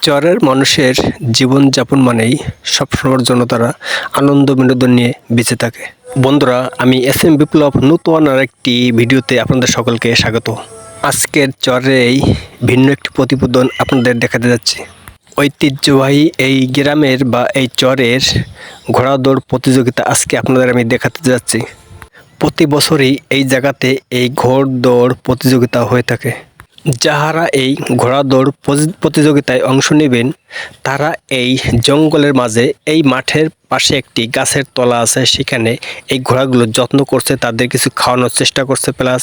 চরের মানুষের জীবনযাপন মানেই সবসময়ের জন্য তারা আনন্দ বিনোদন নিয়ে বেঁচে থাকে। বন্ধুরা, আমি এস এম বিপ্লব নতুন আর একটি ভিডিওতে আপনাদের সকলকে স্বাগত। আজকের চরেই ভিন্ন একটি প্রতিবেদন আপনাদের দেখাতে যাচ্ছি। ঐতিহ্যবাহী এই গ্রামের বা এই চরের ঘোড়া দৌড় প্রতিযোগিতা আজকে আপনাদের আমি দেখাতে যাচ্ছি। প্রতি বছরই এই জায়গাতে এই ঘোড় দৌড় প্রতিযোগিতা হয়ে থাকে। যাহারা এই ঘোড়া দৌড় প্রতিযোগিতায় অংশ নেবেন তারা এই জঙ্গলের মাঝে এই মাঠের পাশে একটি গাছের তলা আছে, সেখানে এই ঘোড়াগুলো যত্ন করছে, তাদের কিছু খাওয়ানোর চেষ্টা করছে, প্লাস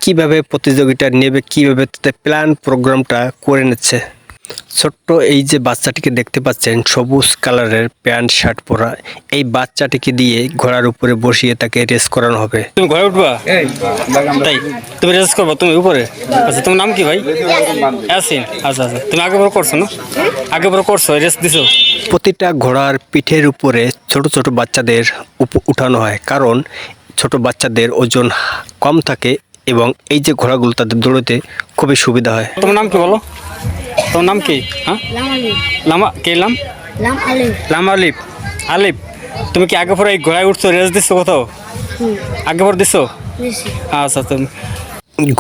কিভাবে প্রতিযোগিতা নেবে, কিভাবে প্ল্যান প্রোগ্রামটা করে নিচ্ছে। ছোট্ট এই যে বাচ্চাটিকে দেখতে পাচ্ছেন, সবুজ কালারের প্যান্ট শার্ট পরা, এই বাচ্চাটিকে দিয়ে ঘোড়ার উপরে বসিয়ে তাকে রেস করানো হবে। তুমি ঘোড়া উঠবা? তাই তুমি রেস করবা? তুমি উপরে? আচ্ছা, তোমার নাম কি ভাই? ইয়াসিন। আচ্ছা আচ্ছা, তুমি আগে বড় করছো না? আগে বড় করছো, রেস দিছো? প্রতিটা ঘোড়ার পিঠের উপরে ছোট ছোট বাচ্চাদের উঠানো হয়, কারণ ছোট বাচ্চাদের ওজন কম থাকে এবং এই যে ঘোড়াগুলো তাদের দৌড়তে খুবই সুবিধা হয়। তোমার নাম কি বলো? তোমার নাম কি? হ্যাঁ, লামা কে? লাম আলিফ। আলিফ, তুমি কি আগে পরে এই ঘোড়ায় উঠছো, রেস দিচ্ছো কোথাও? আগে পরে দিছো? আচ্ছা, তুমি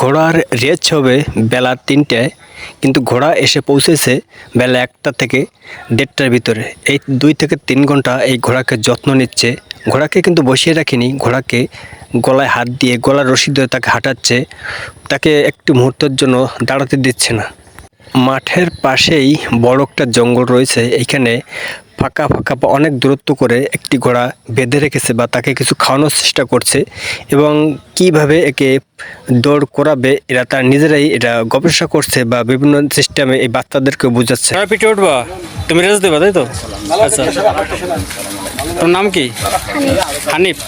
ঘোড়ার রেস হবে বেলা 3টায়, কিন্তু ঘোড়া এসে পৌঁছেছে বেলা 1টা থেকে 1:30টার ভিতরে। এই 2 থেকে 3 ঘন্টা এই ঘোড়াকে যত্ন নিচ্ছে। ঘোড়াকে কিন্তু বসিয়ে রাখিনি, ঘোড়াকে গলায় হাত দিয়ে গলার রশি ধরে তাকে হাঁটাচ্ছে, তাকে একটু মুহূর্তের জন্য দাঁড়াতে দিচ্ছে না। মাঠের পাশেই বড় একটা জঙ্গল রয়েছে, এইখানে ফাঁকা ফাঁকা বা অনেক দূরত্ব করে একটি ঘোড়া বেঁধে রেখেছে বা তাকে কিছু খাওয়ানোর চেষ্টা করছে, এবং কিভাবে একে দৌড় করাবে এরা তার নিজেরাই এটা গবেষণা করছে বা বিভিন্ন সিস্টেমে এই বাচ্চাদেরকে বোঝাচ্ছে। পিঠে উঠবা? তুমি রেস দেবা, তাই তো? আচ্ছা, তোর নাম কি? হানিফ।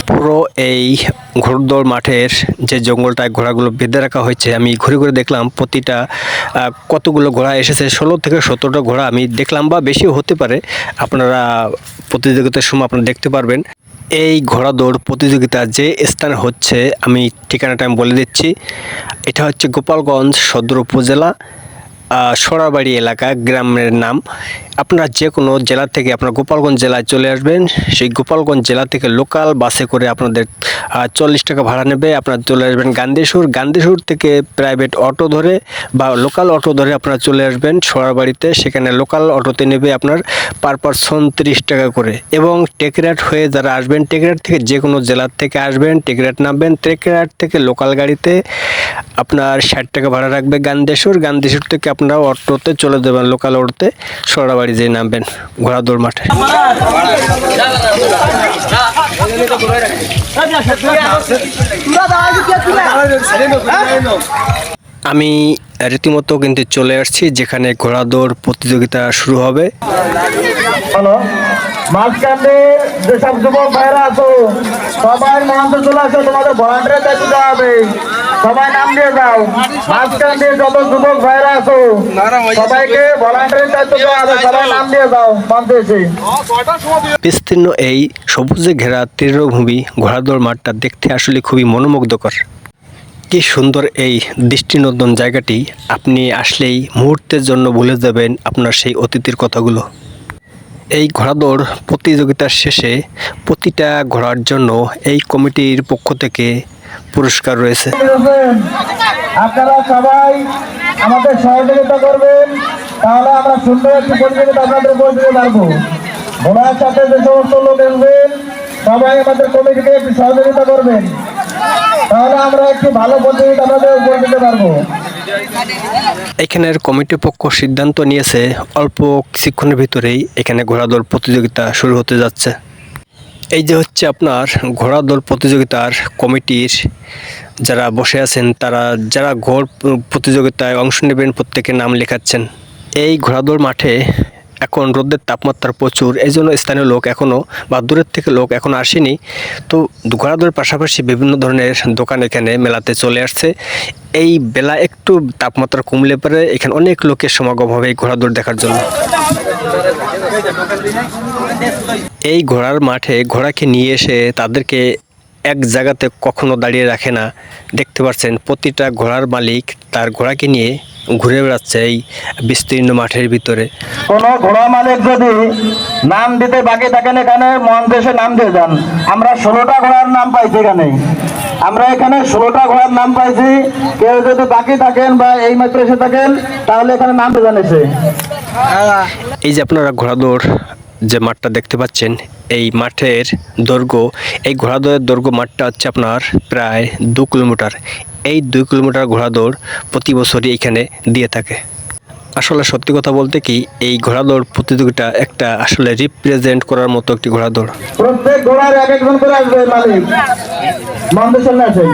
পুরো এই ঘোড়দৌড় মাঠের যে জঙ্গলটায় ঘোড়াগুলো বেঁধে রাখা হয়েছে, আমি ঘুরে ঘুরে দেখলাম প্রতিটা কতগুলো ঘোড়া এসেছে। 16 থেকে 17টা ঘোড়া আমি দেখলাম, বা বেশিও হতে পারে। আপনারা প্রতিযোগিতার সময় আপনারা দেখতে পারবেন। এই ঘোড়া দৌড় প্রতিযোগিতা যে স্থানে হচ্ছে, আমি ঠিকানাটা আমি বলে দিচ্ছি। এটা হচ্ছে গোপালগঞ্জ সদর উপজেলা, সরাবাড়ি এলাকা, গ্রামের নাম। আপনারা যে কোনো জেলা থেকে আপনারা গোপালগঞ্জ জেলায় চলে আসবেন। সেই গোপালগঞ্জ জেলা থেকে লোকাল বাসে করে আপনাদের 40 টাকা ভাড়া নেবে। আপনারা চলে আসবেন গান্ধীশুর। গান্ধীশুর থেকে প্রাইভেট অটো ধরে বা লোকাল অটো ধরে আপনারা চলে আসবেন সরাবাড়িতে। সেখানে লোকাল অটোতে নেবে আপনার পার পারসন 30 টাকা করে। এবং টেকরাট হয়ে যারা আসবেন, টেকরাট থেকে যে কোনো জেলার থেকে আসবেন, টেকরাট নামবেন। টেকরাট থেকে লোকাল গাড়িতে আপনার 60 টাকা ভাড়া রাখবে গান্ধীশুর। গান্ধীশুর থেকে আপনারা অটোতে চলে যাবেন, লোকাল অটোতে সরাবাড়ি যেয়ে নামবেন ঘোড়া দৌড় মাঠে। আমি রীতিমতো কিন্তু চলে আসছি যেখানে ঘোড়া দৌড় প্রতিযোগিতা শুরু হবে। মাঝখানে যেসব যুবক ভাইরা আছো, সবাই মঞ্চে চলে আসো, তোমাদের ভলান্টিয়ার দায়িত্ব দেওয়া হবে। সবাই নাম দিয়ে যাও। মাঝখান দিয়ে যত যুবক ভাইরা আছো, সবাইকে ভলান্টিয়ার দায়িত্ব দেওয়া হবে। সবাই নাম দিয়ে যাও মঞ্চে এসে। বিস্তীর্ণ এই সবুজে ঘেরা তৃণভূমি ঘোড়া দৌড় মাঠটা দেখতে আসলে খুবই মনোমুগ্ধকর। কি সুন্দর এই দৃষ্টিনন্দন জায়গাটি, আপনি আসলেই মুহূর্তের জন্য ভুলে যাবেন আপনার সেই অতীতের কথাগুলো। এই ঘোড়া দৌড় প্রতিযোগিতার শেষে প্রতিটা ঘোড়ার জন্য এই কমিটির পক্ষ থেকে পুরস্কার রয়েছে। আপনারা সবাই আমাদের সহযোগিতা করবেন, তাহলে আমরা সুন্দর একটি প্রতিযোগিতা আপনাদের উপর দিতে পারবো। ঘোড়ার সাথে যে সমস্ত লোক আসবেন, সবাই আমাদের কমিটিকে একটু সহযোগিতা করবেন, তাহলে আমরা একটি ভালো প্রতিযোগিতা আপনাদের উপর দিতে পারবো। এখানের কমিটির পক্ষ সিদ্ধান্ত নিয়েছে অল্প কিছুক্ষণের ভিতরেই এখানে ঘোড়া দৌড় প্রতিযোগিতা শুরু হতে যাচ্ছে। এই যে হচ্ছে আপনার ঘোড়া দৌড় প্রতিযোগিতার কমিটির যারা বসে আছেন, তারা যারা ঘোড় প্রতিযোগিতায় অংশ নেবেন প্রত্যেকের নাম লেখাচ্ছেন। এই ঘোড়া দৌড় মাঠে এখন রোদের তাপমাত্রা প্রচুর, এই জন্য স্থানীয় লোক এখনও বা দূরের থেকে লোক এখন আসেনি। তো ঘোড়া দৌড়ের পাশাপাশি বিভিন্ন ধরনের দোকান এখানে মেলাতে চলে আসছে। এই বেলা একটু তাপমাত্রা কমলে পরে এখানে অনেক লোকের সমাগম হবে এই ঘোড়া দৌড় দেখার জন্য। এই ঘোড়ার মাঠে ঘোড়াকে নিয়ে এসে তাদেরকে এক জায়গাতে কখনো দাঁড়িয়ে রাখে না। দেখতে পাচ্ছেন প্রতিটা ঘোড়ার মালিক তার ঘোড়াকে নিয়ে ঘুরে বেড়াচ্ছে এই বিস্তীর্ণ মাঠের ভিতরে। কোনো ঘোড়া মালিক যদি নাম দিতে বাকি থাকেন এখানে মহাদেশে নাম দিয়ে যান। আমরা 16টা ঘোড়ার নাম পাইছি এখানে, আমরা এখানে 16টা ঘোড়ার নাম পাইছি। কেউ যদি বাকি থাকেন বা এই মাত্র এসে থাকেন তাহলে এখানে নাম দিয়ে যান এসে। এই যে আপনারা ঘোড়াদৌড় যে মাঠটা দেখতে পাচ্ছেন, এই মাঠের দৈর্ঘ্য, এই ঘোড়াদৌড়ের দৈর্ঘ্য মাঠটা হচ্ছে আপনার প্রায় 2 কিলোমিটার। এই 2 কিলোমিটার ঘোড়াদৌড় প্রতি বছরই এখানে দিয়ে থাকে। আসলে সত্যি কথা বলতে কি, এই ঘোড়াদৌড় প্রতিযোগিতা একটা আসলে রিপ্রেজেন্ট করার মতো একটি ঘোড়াদৌড়। প্রত্যেক ঘোড়ার এক একজন করে আসবে মালিক, মন্দির সামনে আসেন।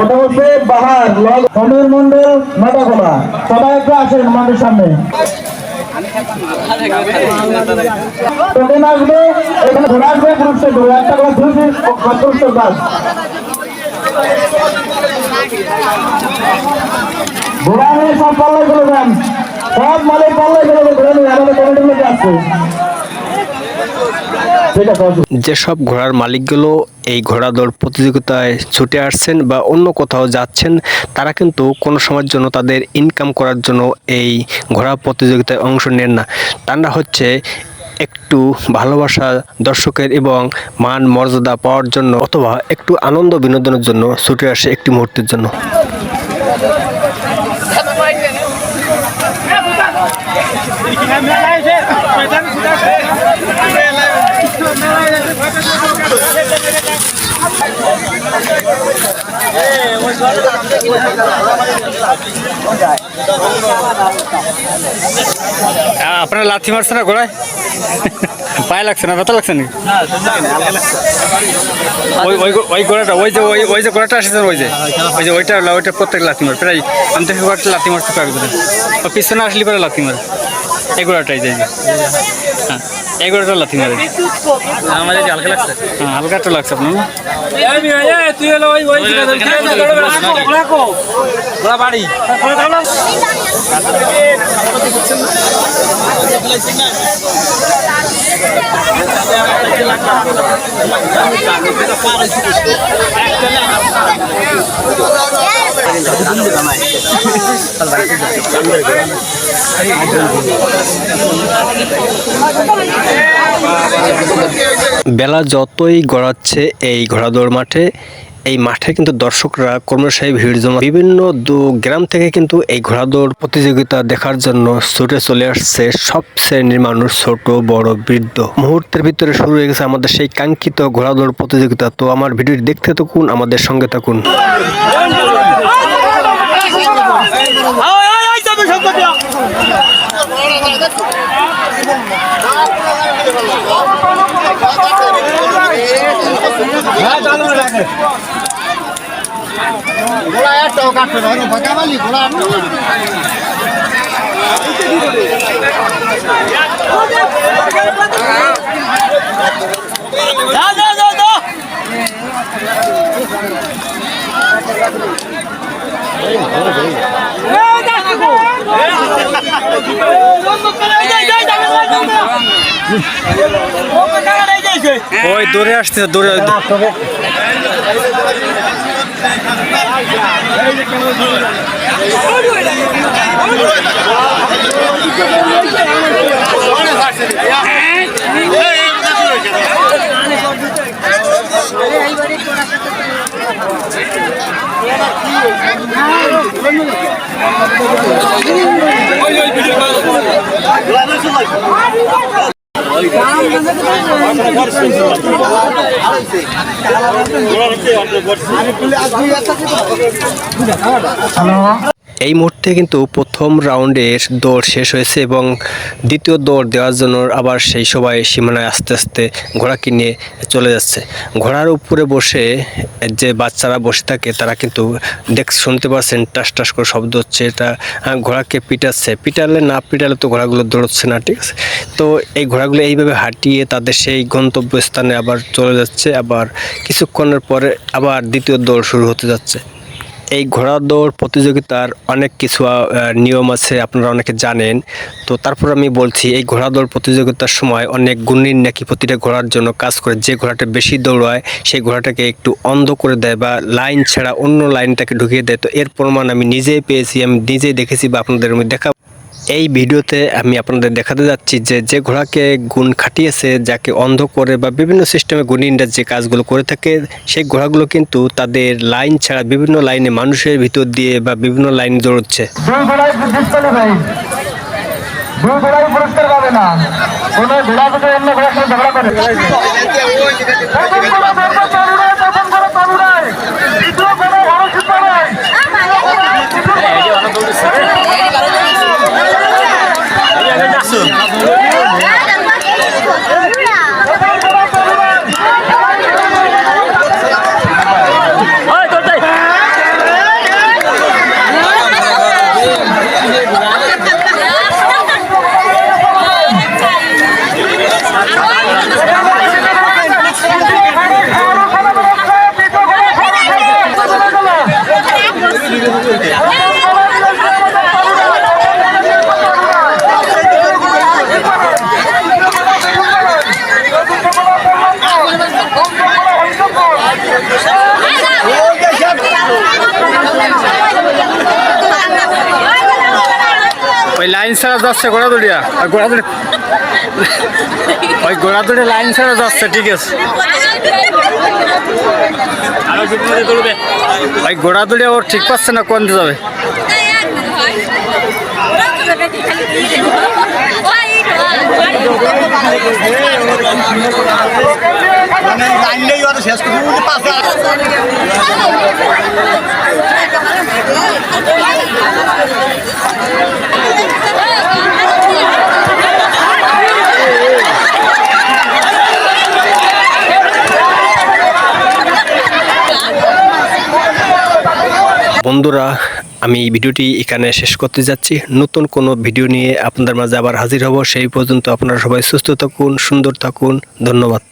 ওটা হচ্ছে বাহার সমীর মন্ডল মাটা ঘোড়া, সবাই একটু আসেন মন্দির সামনে। টোকেন আসবে, এখানে ঘোড়া আসবে, পুরস্কার দেবো, একটা করে পুরস্কার বাস। ঘোড়া নিয়ে সব পাল্লাই চলে যান, সব মালিক পাল্লাই চলে যাবে, ঘোড়া নিয়ে আমাদের কমিটির আসছে। যেসব ঘোড়ার মালিকগুলো এই ঘোড়াদৌড় প্রতিযোগিতায় ছুটে আসছেন বা অন্য কোথাও যাচ্ছেন, তারা কিন্তু কোনো সময়ের জন্য তাদের ইনকাম করার জন্য এই ঘোড়া প্রতিযোগিতায় অংশ নেন না। তারা হচ্ছে একটু ভালোবাসা দর্শকের এবং মান মর্যাদা পাওয়ার জন্য অথবা একটু আনন্দ বিনোদনের জন্য ছুটে আসে একটি মুহূর্তের জন্য। আপনার লাথি মারছে না ঘোড়ায়? পায়ে লাগছে না, ব্যথা লাগছে নাকি? ওই ঘোড়াটা, ওই যে ঘোড়াটা আসেছেন, ওইটা প্রত্যেক লাথি মার প্রায়। আমি তো ঘোড়াটা লাথি মারতে পারবো না, পিছনে আসলে পরে লাথি মারে। এই ঘোড়াটাই যাই, হ্যাঁ এই ঘোড়াটা লাথি মারে। আমাদের হালকা লাগছে, হ্যাঁ হালকা তো লাগছে আপনার। বাড়ি বেলা যতই গড়াচ্ছে এই ঘোড়াদৌড় মাঠে, এই মাঠে কিন্তু দর্শকরা ক্রমশই ভিড় জমা। বিভিন্ন গ্রাম থেকে কিন্তু এই ঘোড়াদৌড় প্রতিযোগিতা দেখার জন্য ছুটে চলে আসছে সব শ্রেণীর মানুষ, ছোট বড় বৃদ্ধ। মুহূর্তের ভিতরে শুরু হয়ে গেছে আমাদের সেই কাঙ্ক্ষিত ঘোড়াদৌড় প্রতিযোগিতা। তো আমার ভিডিওটি দেখতে থাকুন, আমাদের সঙ্গে থাকুন। ঘোড়া একটাও কাটবে না, বাঁকাবালি ঘোড়া একটাও কাটবে না। ওই দৌড়ে আসতেছে, দৌড়ে এই মুহূর্তে কিন্তু প্রথম রাউন্ডের দৌড় শেষ হয়েছে এবং দ্বিতীয় দৌড় দেওয়ার জন্য আবার সেই সবাই সীমানায় আস্তে আস্তে ঘোড়াকে নিয়ে চলে যাচ্ছে। ঘোড়ার উপরে বসে যে বাচ্চারা বসে থাকে তারা কিন্তু শুনতে পাচ্ছেন টাস টাস করে শব্দ হচ্ছে, এটা ঘোড়াকে পিটাচ্ছে। পিটালে তো ঘোড়াগুলো দৌড়চ্ছে না, ঠিক আছে? তো এই ঘোড়াগুলো এইভাবে হাঁটিয়ে তাদের সেই গন্তব্যস্থানে আবার চলে যাচ্ছে। আবার কিছুক্ষণের পরে আবার দ্বিতীয় দৌড় শুরু হতে যাচ্ছে। এই ঘোড়া দৌড় প্রতিযোগিতার অনেক কিছু নিয়ম আছে, আপনারা অনেকে জানেন। তো তারপর আমি বলছি, এই ঘোড়া দৌড় প্রতিযোগিতার সময় অনেক গুণীন নাকি প্রতিটা ঘোড়ার জন্য কাজ করে। যে ঘোড়াটা বেশি দৌড়ায় সেই ঘোড়াটাকে একটু অন্ধ করে দেয় বা লাইন ছাড়া অন্য লাইনটাকে ঢুকিয়ে দেয়। তো এর প্রমাণ আমি নিজেই পেয়েছি, আমি নিজেই দেখেছি বা আপনাদের আমি দেখাবো। এই ভিডিওতে আমি আপনাদের দেখাতে যাচ্ছি যে যে ঘোড়াকে গুণ খাটিয়েছে, যাকে অন্ধ করে বা বিভিন্ন সিস্টেমে গুণিনরা যে কাজগুলো করে থাকে, সেই ঘোড়াগুলো কিন্তু তাদের লাইন ছাড়া বিভিন্ন লাইনে মানুষের ভিতর দিয়ে বা বিভিন্ন লাইন দৌড়চ্ছে। দুই ঘোড়ায় ডিসকালি ভাই, দুই ঘোড়ায় পুরস্কার পাবে না। কোনো ঘোড়া যদি অন্য ঘোড়ার সাথে ঝগড়া করে ওই লাইন ছাড়া যাচ্ছে ঘোড়া দৌড়িয়া, আর ঘোড়া দৌড়ে ওই ঘোড়া দৌড়ে লাইন ছাড়া যাচ্ছে, ঠিক আছে। ওই ঘোড়া দৌড়ে ওর ঠিক পাচ্ছে না কোন যাবে। বন্ধুরা, আমি এই ভিডিওটি এখানে শেষ করতে যাচ্ছি। নতুন কোনো ভিডিও নিয়ে আপনাদের মাঝে আবার হাজির হব। সেই পর্যন্ত আপনারা সবাই সুস্থ থাকুন, সুন্দর থাকুন। ধন্যবাদ।